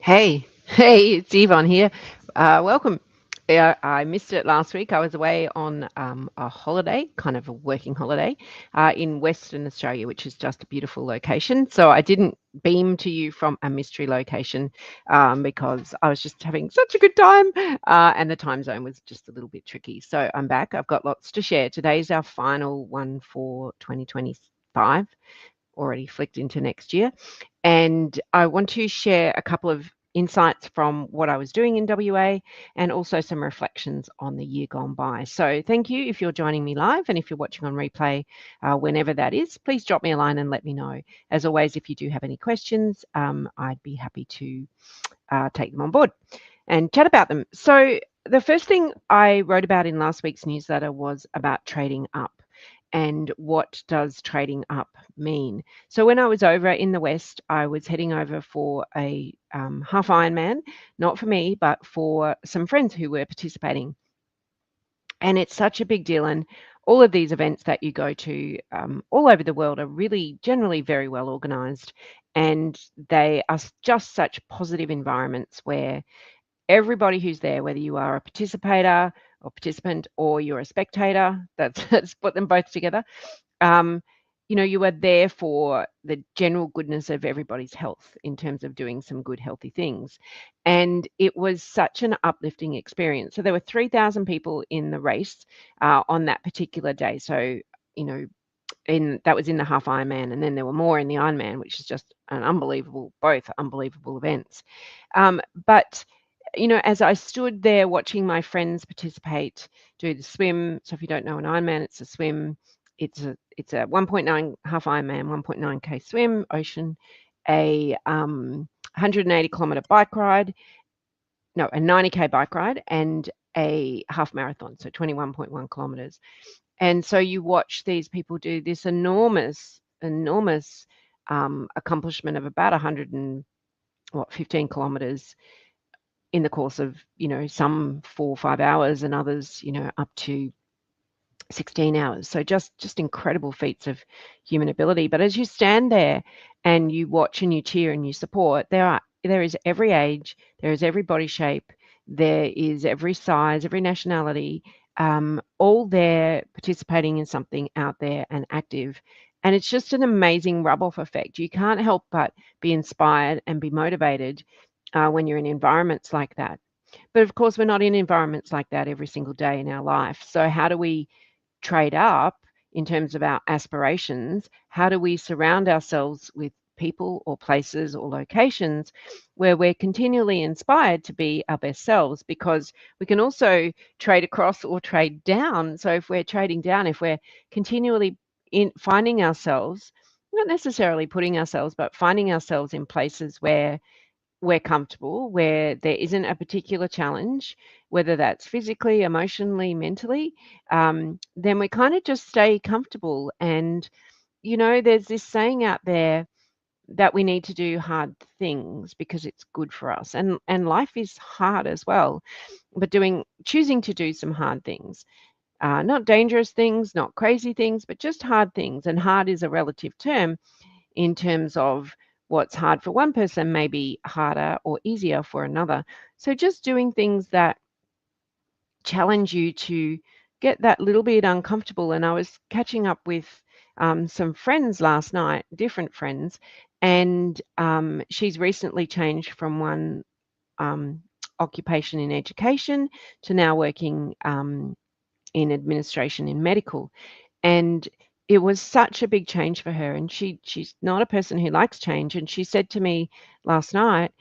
Hey, hey, it's Yvonne here. Welcome. Yeah, I missed it last week. I was away on a holiday, kind of a working holiday, in Western Australia, which is just a beautiful location. So I didn't beam to you from a mystery location because I was just having such a good time, and the time zone was just a little bit tricky. So I'm back. I've got lots to share. Today's our final one for 2025, already flicked into next year. And I want to share a couple of insights from what I was doing in WA and also some reflections on the year gone by. So thank you if you're joining me live, and if you're watching on replay, whenever that is, please drop me a line and let me know. As always, if you do have any questions, I'd be happy to take them on board and chat about them. So the first thing I wrote about in last week's newsletter was about trading up. And what does trading up mean? So when I was over in the West, I was heading over for a half Ironman, not for me, but for some friends who were participating. And it's such a big deal. And all of these events that you go to all over the world are really generally very well organized. And they are just such positive environments where everybody who's there, whether you are a participator or participant or you're a spectator, let's put them both together. Um, you are there for the general goodness of everybody's health in terms of doing some good, healthy things. And it was such an uplifting experience. So there were 3,000 people in the race on that particular day. So, you know, that was in the half Ironman, and then there were more in the Ironman, which is just an both unbelievable events. But as I stood there watching my friends participate, do the swim. So if you don't know an Ironman, it's a swim. It's a 1.9 half Ironman, 1.9K swim, ocean, a 180-kilometer bike ride, no, a 90K bike ride, and a half marathon, so 21.1 kilometers. And so you watch these people do this enormous accomplishment of about 15 kilometers in the course of, some 4 or 5 hours, and others, up to 16 hours. So just incredible feats of human ability. But as you stand there and you watch and you cheer and you support, there is every age, there is every body shape, there is every size, every nationality, all there participating in something out there and active. And it's just an amazing rub-off effect. You can't help but be inspired and be motivated when you're in environments like that. But of course, we're not in environments like that every single day in our life. So how do we trade up in terms of our aspirations? How do we surround ourselves with people or places or locations where we're continually inspired to be our best selves? Because we can also trade across or trade down. So if we're trading down, if we're continually in finding ourselves, not necessarily putting ourselves, but finding ourselves in places where we're comfortable, where there isn't a particular challenge, whether that's physically, emotionally, mentally, then we kind of just stay comfortable. And, there's this saying out there that we need to do hard things because it's good for us. And life is hard as well. But choosing to do some hard things, not dangerous things, not crazy things, but just hard things. And hard is a relative term in terms of what's hard for one person may be harder or easier for another. So just doing things that challenge you to get that little bit uncomfortable. And I was catching up with some friends last night, different friends, and she's recently changed from one um, occupation in education to now working in administration in medical. And it was such a big change for her, and she's not a person who likes change. And she said to me last night,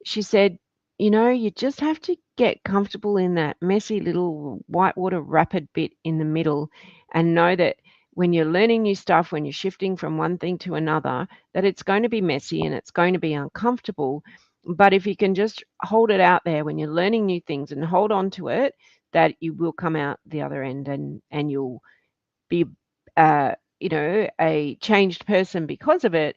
she said, you just have to get comfortable in that messy little whitewater rapid bit in the middle, and know that when you're learning new stuff, when you're shifting from one thing to another, that it's going to be messy and it's going to be uncomfortable. But if you can just hold it out there when you're learning new things and hold on to it, that you will come out the other end, and you'll be a changed person because of it.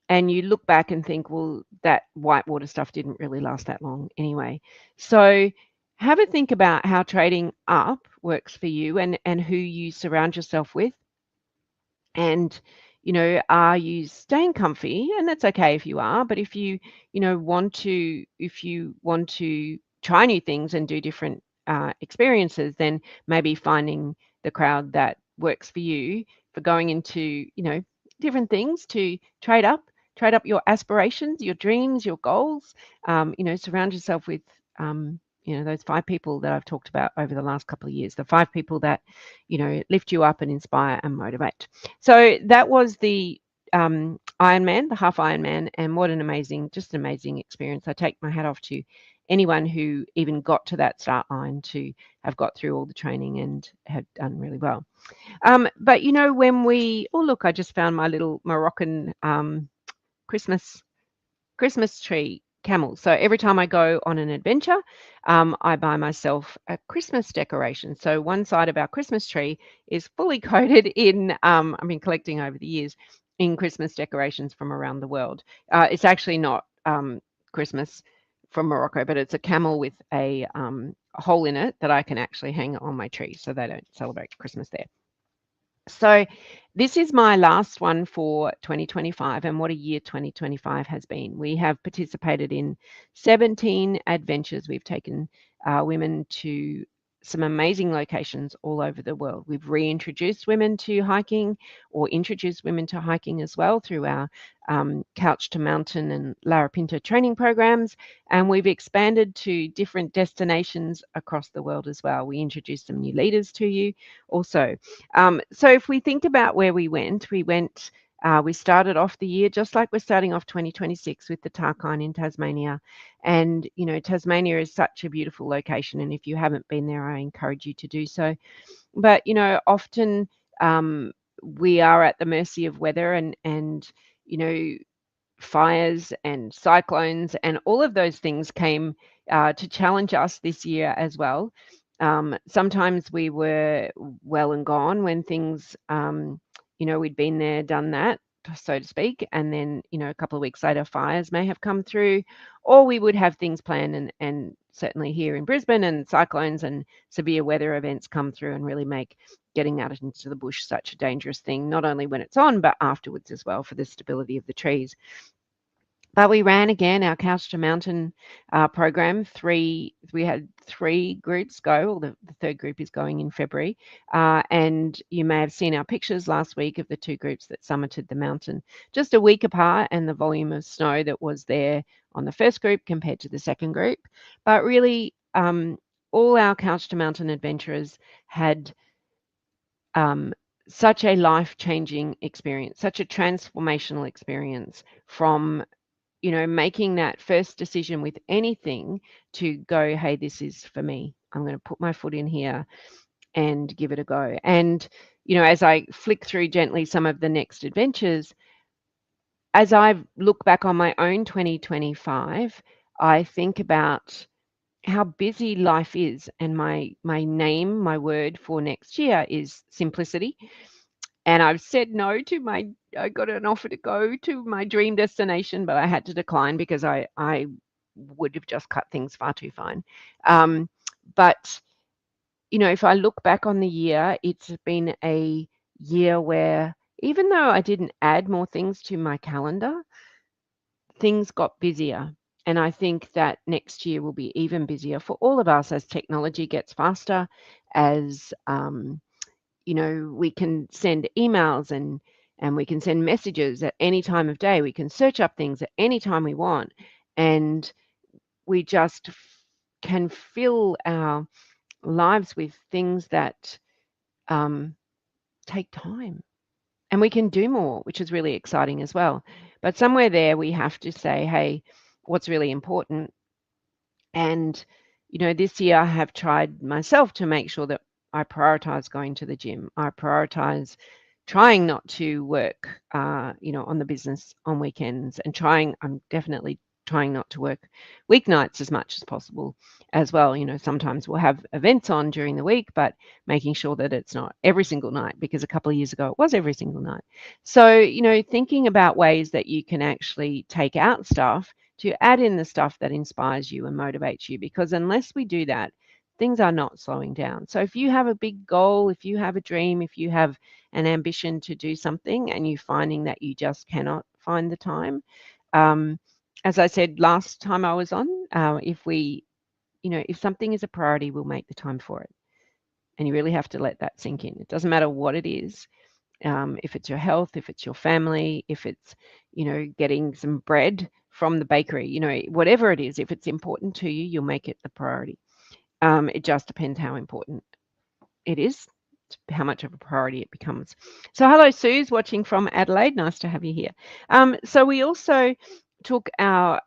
And you look back and think, well, that whitewater stuff didn't really last that long anyway. So have a think about how trading up works for you, and who you surround yourself with. And are you staying comfy? And that's okay if you are, but if if you want to try new things and do different experiences, then maybe finding the crowd that works for you for going into, different things to trade up your aspirations, your dreams, your goals. Surround yourself with, those 5 people that I've talked about over the last couple of years, the 5 people that, lift you up and inspire and motivate. So that was the Ironman, the half Ironman, and what an amazing, just an amazing experience. I take my hat off to anyone who even got to that start line to have got through all the training and have done really well. But oh look, I just found my little Moroccan Christmas Christmas tree camel. So every time I go on an adventure, I buy myself a Christmas decoration. So one side of our Christmas tree is fully coated in, I've been collecting over the years, in Christmas decorations from around the world. It's actually not Christmas from Morocco, but it's a camel with a hole in it that I can actually hang on my tree, so they don't celebrate Christmas there. So this is my last one for 2025, and what a year 2025 has been. We have participated in 17 adventures. We've taken women to some amazing locations all over the world. We've reintroduced women to hiking, or introduced women to hiking as well, through our Couch to Mountain and Larapinta training programs, and we've expanded to different destinations across the world as well. We introduced some new leaders to you also. So if we think about where we started off the year just like we're starting off 2026 with the Tarkine in Tasmania. And, Tasmania is such a beautiful location. And if you haven't been there, I encourage you to do so. But, often we are at the mercy of weather and fires and cyclones, and all of those things came to challenge us this year as well. Sometimes we were well and gone when things, we'd been there, done that, so to speak, and then, a couple of weeks later, fires may have come through, or we would have things planned, and certainly here in Brisbane, and cyclones and severe weather events come through and really make getting out into the bush such a dangerous thing, not only when it's on, but afterwards as well, for the stability of the trees. But we ran again our Couch to Mountain program. We had 3 groups go, or the third group is going in February. And you may have seen our pictures last week of the 2 groups that summited the mountain, just a week apart, and the volume of snow that was there on the first group compared to the second group. But really, all our Couch to Mountain adventurers had such a life-changing experience, such a transformational experience from making that first decision with anything to go, hey, this is for me. I'm going to put my foot in here and give it a go. And, as I flick through gently some of the next adventures, as I look back on my own 2025, I think about how busy life is. And my word for next year is simplicity. And I've said no to I got an offer to go to my dream destination, but I had to decline because I would have just cut things far too fine. But, if I look back on the year, it's been a year where even though I didn't add more things to my calendar, things got busier. And I think that next year will be even busier for all of us as technology gets faster, as we can send emails and we can send messages at any time of day. We can search up things at any time we want, and we just can fill our lives with things that take time, and we can do more, which is really exciting as well. But somewhere there, we have to say, hey, what's really important? And this year I have tried myself to make sure that I prioritize going to the gym. I prioritize trying not to work, on the business on weekends, and I'm definitely trying not to work weeknights as much as possible as well. Sometimes we'll have events on during the week, but making sure that it's not every single night, because a couple of years ago it was every single night. So, thinking about ways that you can actually take out stuff to add in the stuff that inspires you and motivates you, because unless we do that, things are not slowing down. So if you have a big goal, if you have a dream, if you have an ambition to do something and you're finding that you just cannot find the time, um, as I said last time I was on, if we, if something is a priority, we'll make the time for it. And you really have to let that sink in. It doesn't matter what it is. If it's your health, if it's your family, if it's, getting some bread from the bakery, whatever it is, if it's important to you, you'll make it the priority. It just depends how important it is, how much of a priority it becomes. So hello, Suze, watching from Adelaide. Nice to have you here. So we also took our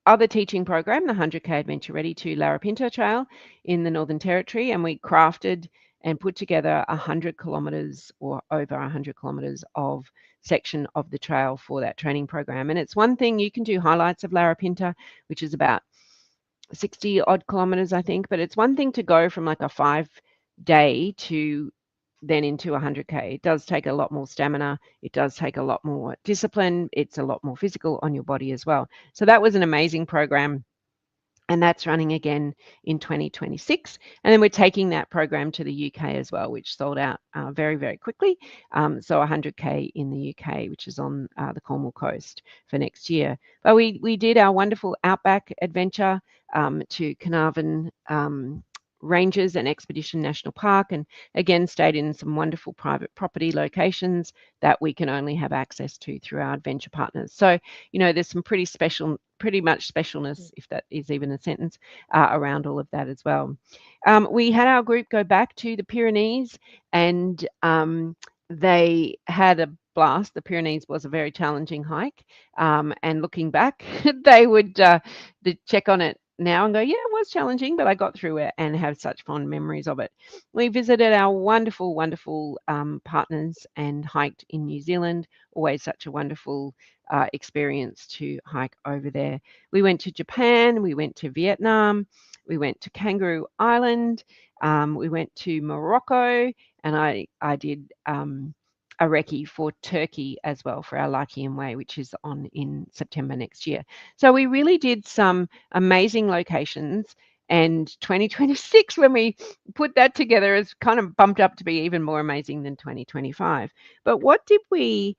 other teaching program, the 100K Adventure Ready, to Larapinta Trail in the Northern Territory, and we crafted and put together 100 kilometres or over 100 kilometres of section of the trail for that training program. And it's one thing, you can do highlights of Larapinta, which is about 60 odd kilometres, I think, but it's one thing to go from like a 5-day to then into 100K. It does take a lot more stamina. It does take a lot more discipline. It's a lot more physical on your body as well. So that was an amazing program. And that's running again in 2026. And then we're taking that program to the UK as well, which sold out very, very quickly. So 100K in the UK, which is on the Cornwall coast for next year. But we did our wonderful Outback adventure to Carnarvon Ranges and Expedition National Park, and again stayed in some wonderful private property locations that we can only have access to through our adventure partners. So, there's some pretty much specialness, if that is even a sentence, around all of that as well. We had our group go back to the Pyrenees, and they had a blast. The Pyrenees was a very challenging hike, and looking back, they would check on it now and go, yeah, it was challenging, but I got through it and have such fond memories of it. We visited our wonderful, wonderful partners and hiked in New Zealand. Always such a wonderful experience to hike over there. We went to Japan, we went to Vietnam, we went to Kangaroo Island, we went to Morocco, and I did a recce for Turkey as well for our Lyceum Way, which is on in September next year. So we really did some amazing locations, and 2026, when we put that together, is kind of bumped up to be even more amazing than 2025. But what did we,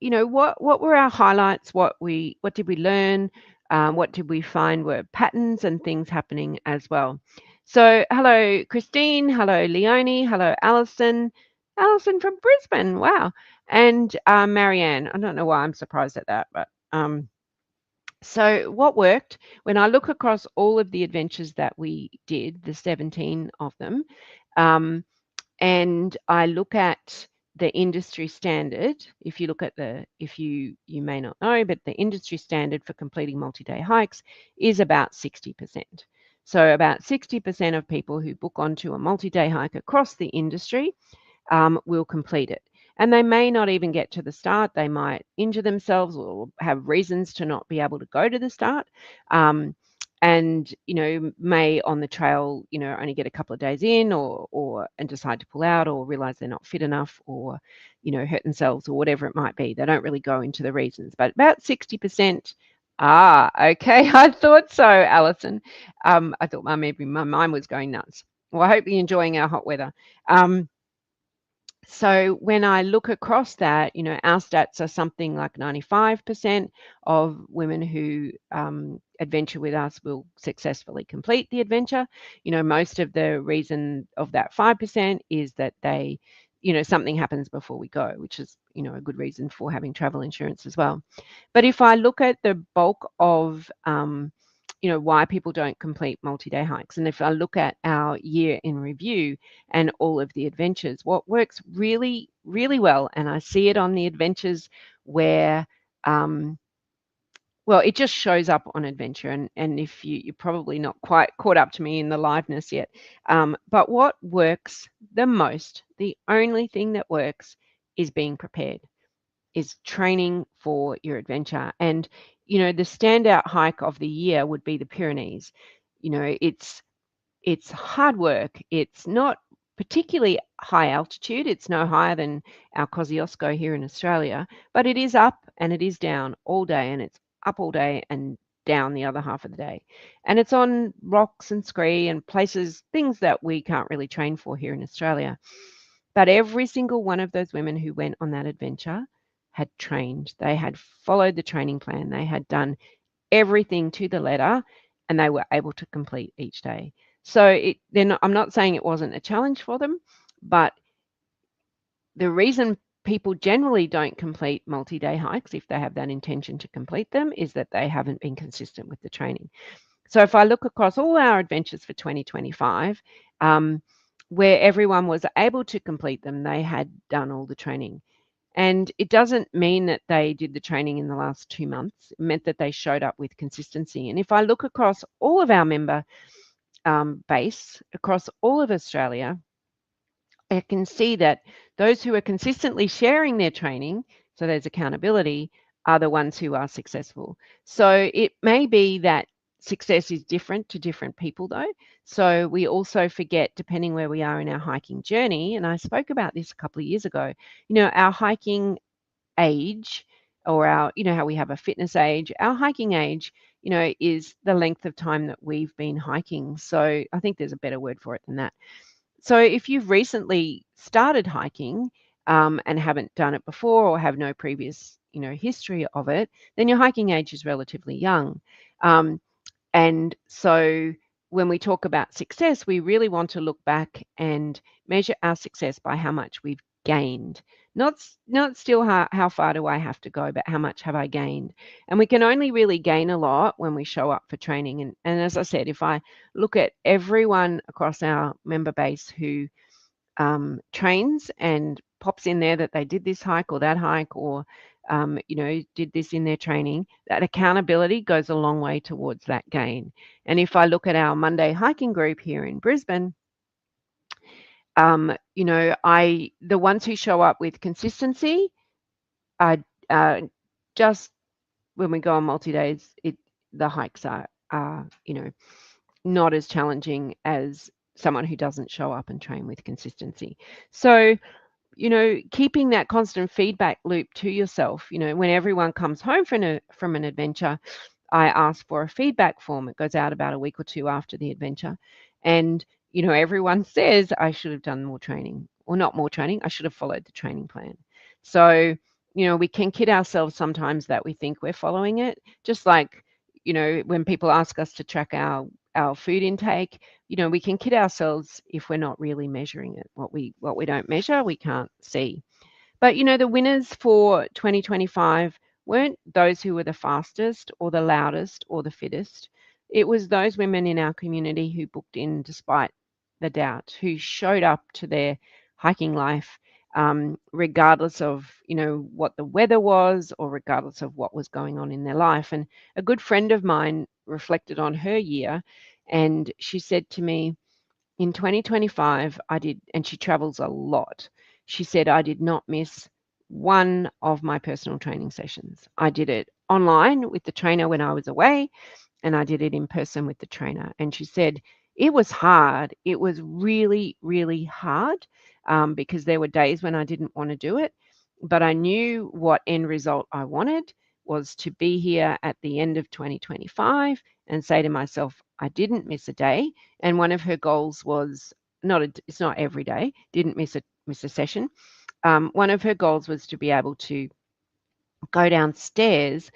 what were our highlights? What did we learn? What did we find were patterns and things happening as well? So hello, Christine. Hello, Leonie. Hello, Alison. Alison from Brisbane. Wow. And Marianne. I don't know why I'm surprised at that, but so what worked, when I look across all of the adventures that we did, the 17 of them, and I look at the industry standard, if you may not know, but the industry standard for completing multi-day hikes is about 60%. So about 60% of people who book onto a multi-day hike across the industry will complete it. And they may not even get to the start. They might injure themselves or have reasons to not be able to go to the start. And may on the trail only get a couple of days in, or and decide to pull out, or realize they're not fit enough, or hurt themselves, or whatever it might be. They don't really go into the reasons, but about 60%. Okay. I thought so, Alison. I thought maybe my mind was going nuts. Well, I hope you're enjoying our hot weather. So when I look across that, our stats are something like 95% of women who adventure with us will successfully complete the adventure. Most of the reason of that 5% is that they, something happens before we go, which is, a good reason for having travel insurance as well. But if I look at the bulk of why people don't complete multi-day hikes. And if I look at our year in review and all of the adventures, what works really, really well, and I see it on the adventures where, well, it just shows up on adventure. And if you're probably not quite caught up to me in the liveness yet, but what works the most, the only thing that works is being prepared, is training for your adventure. And the standout hike of the year would be the Pyrenees. It's hard work. It's not particularly high altitude. It's no higher than our Kosciuszko here in Australia, but it is up and it is down all day, and it's up all day and down the other half of the day. And it's on rocks and scree and places, things that we can't really train for here in Australia. But every single one of those women who went on that adventure had trained. They had followed the training plan. They had done everything to the letter, and they were able to complete each day. So I'm not saying it wasn't a challenge for them, but the reason people generally don't complete multi-day hikes if they have that intention to complete them is that they haven't been consistent with the training. So if I look across all our adventures for 2025, where everyone was able to complete them, they had done all the training. And it doesn't mean that they did the training in the last 2 months. It meant that they showed up with consistency. And if I look across all of our member base, across all of Australia, I can see that those who are consistently sharing their training, so there's accountability, are the ones who are successful. So it may be that success is different to different people though. So we also forget, depending where we are in our hiking journey, and I spoke about this a couple of years ago, our hiking age, or our, how we have a fitness age, our hiking age, is the length of time that we've been hiking. So I think there's a better word for it than that. So if you've recently started hiking and haven't done it before or have no previous, history of it, then your hiking age is relatively young. And so when we talk about success, we really want to look back and measure our success by how much we've gained. Not still how far do I have to go, but how much have I gained? And we can only really gain a lot when we show up for training. And as I said, if I look at everyone across our member base who trains and pops in there that they did this hike or that hike, or did this in their training, that accountability goes a long way towards that gain. And if I look at our Monday hiking group here in Brisbane, the ones who show up with consistency are just when we go on multi-days, the hikes are not as challenging as someone who doesn't show up and train with consistency. So keeping that constant feedback loop to yourself, when everyone comes home from an adventure, I ask for a feedback form. It goes out about a week or two after the adventure. And, everyone says I should have done more training, or not more training. I should have followed the training plan. So, we can kid ourselves sometimes that we think we're following it, just like, when people ask us to track our food intake, we can kid ourselves if we're not really measuring it. What we don't measure, we can't see. But the winners for 2025 weren't those who were the fastest or the loudest or the fittest. It was those women in our community who booked in despite the doubt, who showed up to their hiking life regardless of what the weather was, or regardless of what was going on in their life. And a good friend of mine reflected on her year, and she said to me, in 2025, I did, and she travels a lot. She said, I did not miss one of my personal training sessions. I did it online with the trainer when I was away, and I did it in person with the trainer. And she said, it was hard. It was really, really hard because there were days when I didn't want to do it, but I knew what end result I wanted was to be here at the end of 2025 and say to myself, I didn't miss a day. And one of her goals was it's not every day, didn't miss a session. One of her goals was to be able to go downstairs.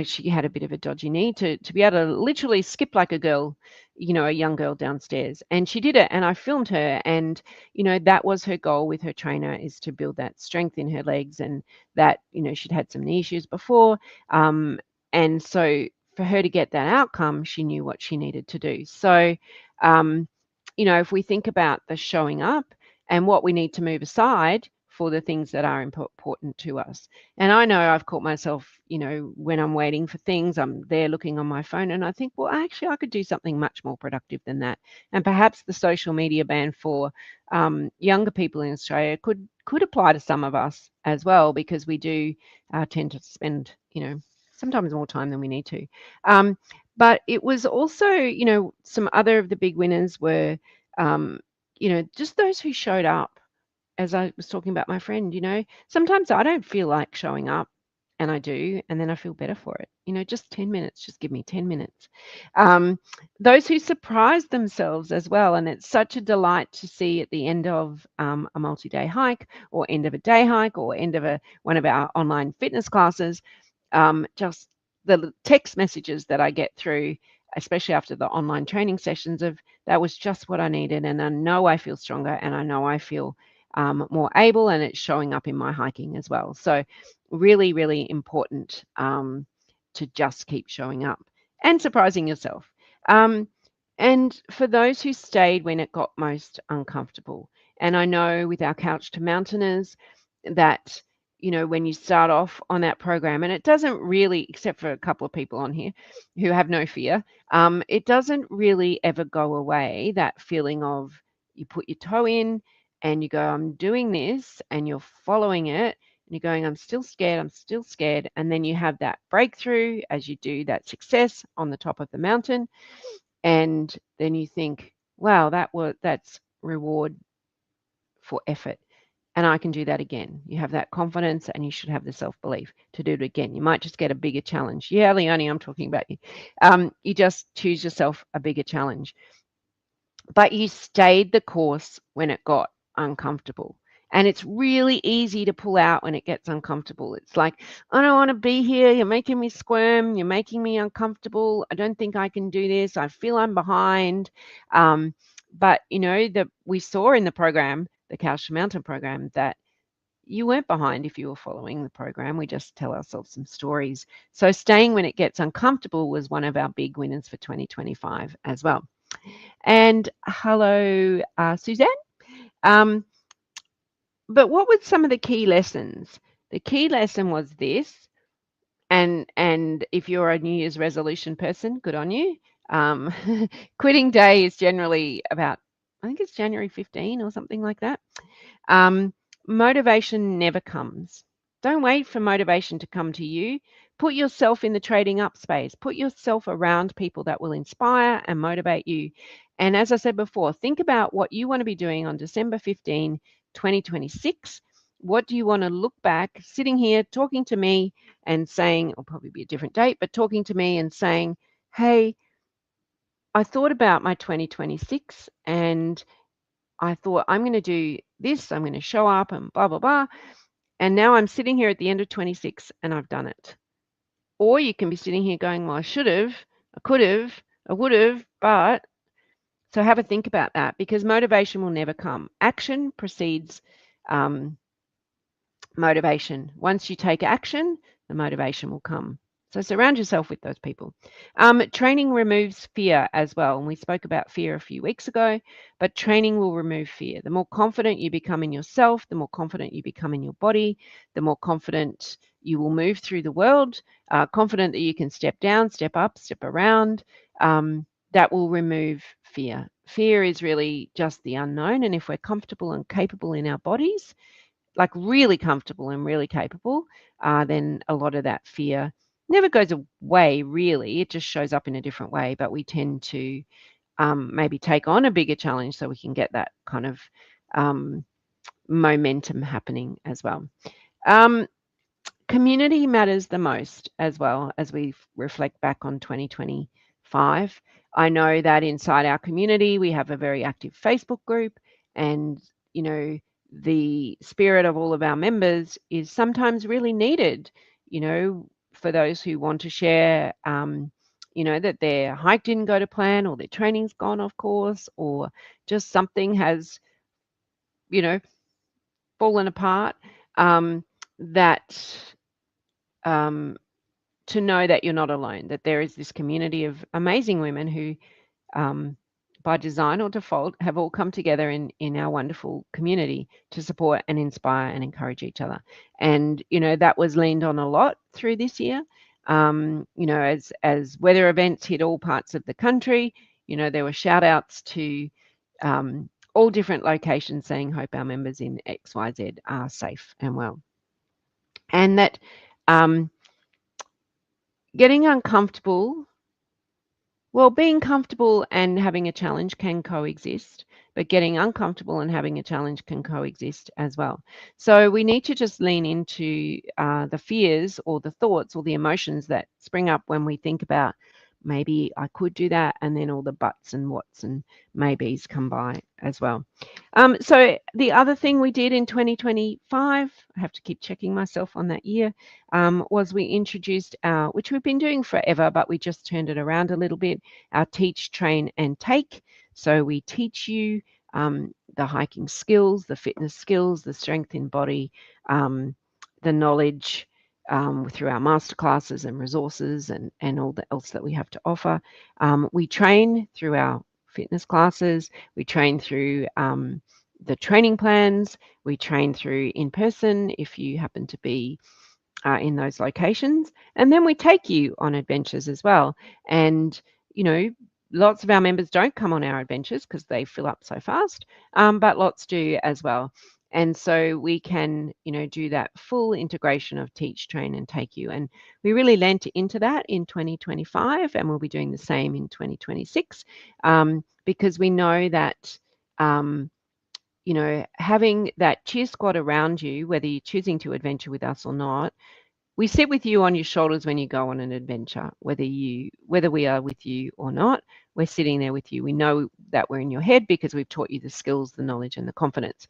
She had a bit of a dodgy knee, to be able to literally skip like a girl, a young girl downstairs. And she did it, and I filmed her. And that was her goal with her trainer, is to build that strength in her legs, and that she'd had some knee issues before, and so for her to get that outcome, she knew what she needed to do. So if we think about the showing up and what we need to move aside for the things that are important to us. And I know I've caught myself, when I'm waiting for things, I'm there looking on my phone, and I think, well, actually, I could do something much more productive than that. And perhaps the social media ban for younger people in Australia could apply to some of us as well, because we do tend to spend, sometimes more time than we need to. But it was also, some other of the big winners were, just those who showed up. As I was talking about my friend, sometimes I don't feel like showing up, and I do, and then I feel better for it. Just 10 minutes, just give me 10 minutes. Um, those who surprise themselves as well, and it's such a delight to see at the end of a multi-day hike, or end of a day hike, or end of one of our online fitness classes, just the text messages that I get through, especially after the online training sessions, of that was just what I needed, and I know I feel stronger, and I know I feel more able, and it's showing up in my hiking as well. So really, really important to just keep showing up and surprising yourself. And for those who stayed when it got most uncomfortable, and I know with our Couch to Mountainers that, when you start off on that program, and it doesn't really, except for a couple of people on here who have no fear, it doesn't really ever go away, that feeling of you put your toe in and you go, I'm doing this, and you're following it, and you're going, I'm still scared, I'm still scared. And then you have that breakthrough as you do that success on the top of the mountain. And then you think, wow, that's reward for effort. And I can do that again. You have that confidence, and you should have the self-belief to do it again. You might just get a bigger challenge. Yeah, Leonie, I'm talking about you. You just choose yourself a bigger challenge. But you stayed the course when it got uncomfortable. And it's really easy to pull out when it gets uncomfortable. It's like, I don't want to be here. You're making me squirm. You're making me uncomfortable. I don't think I can do this. I feel I'm behind. But, that we saw in the program, the Couch to Mountain program, that you weren't behind if you were following the program. We just tell ourselves some stories. So staying when it gets uncomfortable was one of our big winners for 2025 as well. And hello, Suzanne. Um, but what were some of the key lessons? The key lesson was this, and if you're a New Year's resolution person, good on you. Um, quitting day is generally about, I think it's January 15 or something like that. Motivation never comes. Don't wait for motivation to come to you. Put yourself in the trading up space. Put yourself around people that will inspire and motivate you. And as I said before, think about what you want to be doing on December 15, 2026. What do you want to look back, sitting here talking to me and saying, it'll probably be a different date, but talking to me and saying, hey, I thought about my 2026 and I thought, I'm going to do this, I'm going to show up and blah, blah, blah. And now I'm sitting here at the end of 26 and I've done it. Or you can be sitting here going, well, I should have, I could have, I would have, but. So have a think about that, because motivation will never come. Action precedes motivation. Once you take action, the motivation will come. So surround yourself with those people. Training removes fear as well. And we spoke about fear a few weeks ago, but training will remove fear. The more confident you become in yourself, the more confident you become in your body, the more confident you will move through the world, confident that you can step down, step up, step around. That will remove fear. Fear is really just the unknown. And if we're comfortable and capable in our bodies, like really comfortable and really capable, then a lot of that fear never goes away, really. It just shows up in a different way, but we tend to maybe take on a bigger challenge so we can get that kind of momentum happening as well. Community matters the most as well as we reflect back on 2025. I know that inside our community, we have a very active Facebook group, and, the spirit of all of our members is sometimes really needed, for those who want to share, that their hike didn't go to plan, or their training's gone off course, or just something has, fallen apart, that to know that you're not alone, that there is this community of amazing women who, by design or default, have all come together in our wonderful community to support and inspire and encourage each other. And, that was leaned on a lot through this year. As weather events hit all parts of the country, there were shout outs to all different locations saying, hope our members in XYZ are safe and well. And that getting uncomfortable, well, being comfortable and having a challenge can coexist. but getting uncomfortable and having a challenge can coexist as well. So we need to just lean into the fears or the thoughts or the emotions that spring up when we think about maybe I could do that, and then all the buts and whats and maybes come by as well. So the other thing we did in 2025, I have to keep checking myself on that year, was we introduced our, which we've been doing forever, but we just turned it around a little bit, our teach, train and take. So we teach you the hiking skills, the fitness skills, the strength in body, the knowledge, through our masterclasses and resources and all the else that we have to offer. We train through our fitness classes. We train through the training plans. We train through in person if you happen to be in those locations. And then we take you on adventures as well. And, you know, lots of our members don't come on our adventures because they fill up so fast, but lots do as well. And so we can, you know, do that full integration of teach, train, and take you. And we really lent into that in 2025, and we'll be doing the same in 2026, because we know that, you know, having that cheer squad around you, whether you're choosing to adventure with us or not, we sit with you on your shoulders when you go on an adventure, whether we are with you or not. We're sitting there with you. We know that we're in your head because we've taught you the skills, the knowledge, and the confidence.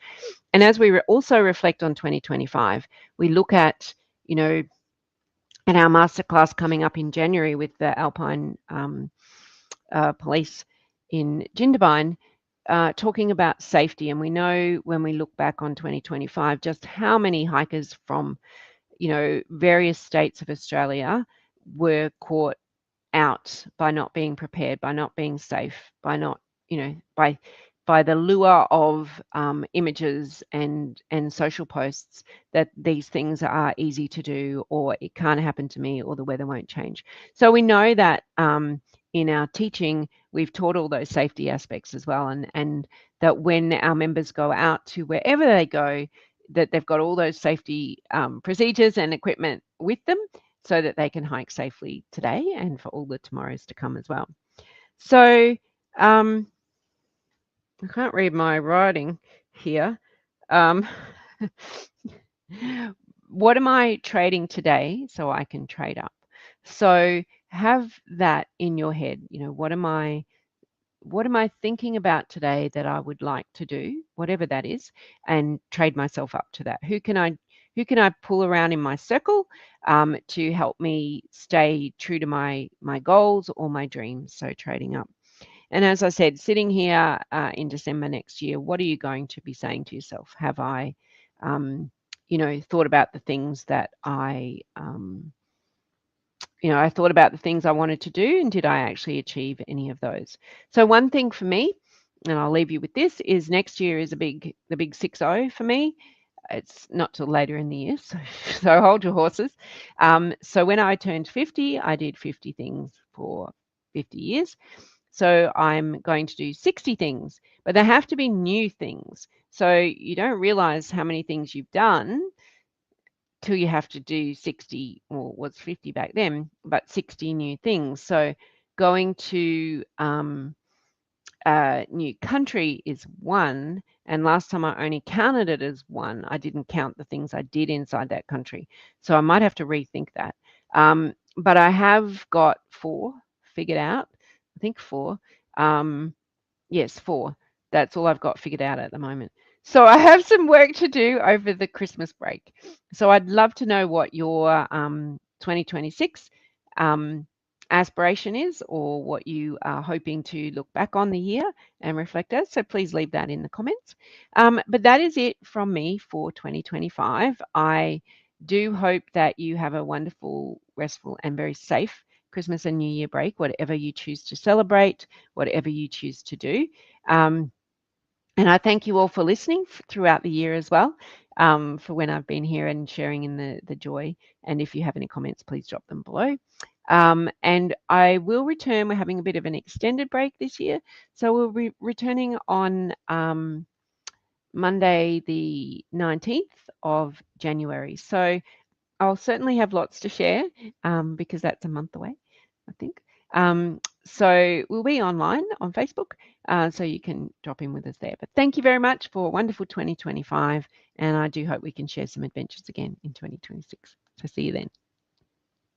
And as we also reflect on 2025, we look at, you know, at our masterclass coming up in January with the Alpine Police in Jindabyne, talking about safety. And we know when we look back on 2025, just how many hikers from, you know, various states of Australia were caught out by not being prepared, by not being safe, by not, you know, by the lure of images and social posts that these things are easy to do, or it can't happen to me, or the weather won't change. So we know that in our teaching, we've taught all those safety aspects as well, and that when our members go out to wherever they go, that they've got all those safety procedures and equipment with them so that they can hike safely today and for all the tomorrows to come as well. So I can't read my writing here. What am I trading today so I can trade up? So have that in your head. You know, what am I thinking about today that I would like to do, whatever that is, and trade myself up to that? Who can I pull around in my circle to help me stay true to my goals or my dreams? So trading up. And as I said, sitting here in December next year, what are you going to be saying to yourself? Have I, you know, thought about the things that I thought about the things I wanted to do, and did I actually achieve any of those? So one thing for me, and I'll leave you with this, is next year is the big 6-0 for me. It's not till later in the year, so hold your horses. So when I turned 50, I did 50 things for 50 years. So I'm going to do 60 things, but they have to be new things. So you don't realize how many things you've done till you have to do 60, or was 50 back then, but 60 new things. So going to a new country is one, and last time I only counted it as one. I didn't count the things I did inside that country. So I might have to rethink that. But I have got 4 figured out. I think 4. Yes, 4. That's all I've got figured out at the moment. So I have some work to do over the Christmas break. So I'd love to know what your 2026 aspiration is, or what you are hoping to look back on the year and reflect as. So please leave that in the comments. But that is it from me for 2025. I do hope that you have a wonderful, restful, and very safe Christmas and New Year break, whatever you choose to celebrate, whatever you choose to do. And I thank you all for listening throughout the year as well, for when I've been here and sharing in the joy. And if you have any comments, please drop them below. And I will return. We're having a bit of an extended break this year. So we'll be returning on Monday, the 19th of January. So I'll certainly have lots to share because that's a month away, I think. So we'll be online on Facebook, so you can drop in with us there. But thank you very much for a wonderful 2025, and I do hope we can share some adventures again in 2026. So see you then.